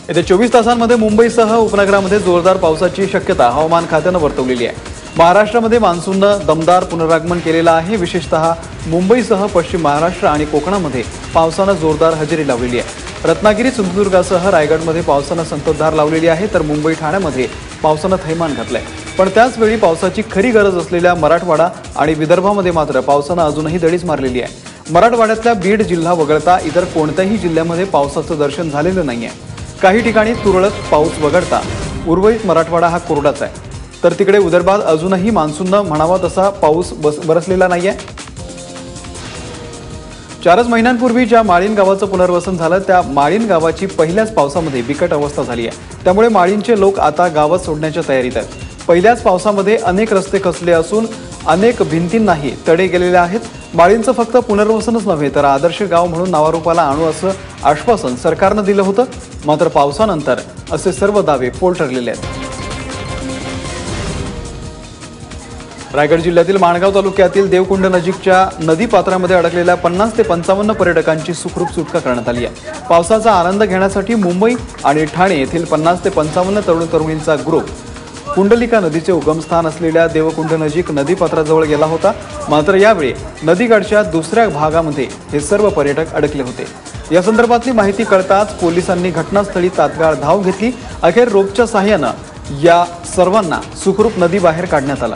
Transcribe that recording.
येत्या 24 तासांमध्ये मुंबईसह उपनगरामध्ये जोरदार पावसाची शक्यता हवामान खात्याने वर्तवलेली आहे। महाराष्ट्रामध्ये मान्सूनने दमदार पुनरागमन केलेलं आहे। विशेषतः मुंबईसह पश्चिम महाराष्ट्र आणि कोकणामध्ये पावसाने जोरदार हजेरी लावलेली आहे। रत्नागिरी, सिंधुदुर्गासह रायगडमध्ये पावसाने संततधार लावलेली आहे, तर मुंबई, ठाण्यामध्ये पावसाने थैमान घातलंय। पण त्याच वेळी पावसाची खरी गरज असलेल्या मराठवाडा आणि विदर्भामध्ये मात्र पावसाने अजूनही दडीच मारलेली आहे। मराठवाड्यातल्या बीड जिल्हा वगळता इतर कोणत्याही जिल्ह्यामध्ये पावसाचं दर्शन झालेलं नाहीये। काही ठिकाणी तुरळक पाऊस वगळता उर्वरित मराठवाडा हा कोरडाच आहे, तर तिकडे विदर्भात अजूनही मान्सूनने म्हणावा तसा पाऊस बरसलेला नाहीये। 4 महिन्यांपूर्वी ज्या माळीण गावाचं पुनर्वसन झालं त्या माळीण गावाची पहिल्याच पावसामध्ये बिकट अवस्था झाली आहे। त्यामुळे माळीणचे लोक आता गाव सोडण्याच्या तयारीत आहेत। पहिल्याच पावसामध्ये अनेक रस्ते खचले असून अनेक भिंतींनाही तडे गेलेले आहेत। माळीणचं फक्त पुनर्वसनच नव्हे तर आदर्श गाव म्हणून नावारूपाला आणू असं आश्वासन सरकारने दिलं होतं, मात्र पावसानंतर असे सर्व दावे पोल ठरलेले आहेत। रायगड जिल्ह्यातील माणगाव तालुक्यातील देवकुंड नजीकच्या नदी पात्रामध्ये अडकलेल्या 50 ते 55 पर्यटकांची सुखरूप सुटका करण्यात आली आहे। पावसाचा आनंद घेण्यासाठी मुंबई आणि ठाणे येथील 50 ते 55 तरुण-तरुणींचा ग्रुप कुंडलिका नदीचे उगमस्थान असलेल्या देवकुंड नजीक नदीपात्राजवळ गेला होता, मात्र यावेळी नदीकाठच्या दुसऱ्या भागामध्ये हे सर्व पर्यटक अडकले होते। या संदर्भातली माहिती कळताच पोलिसांनी घटनास्थळी तात्काळ धाव घेतली। अखेर रोपच्या सहाय्याने या सर्वांना सुखरूप नदी बाहेर काढण्यात आलं।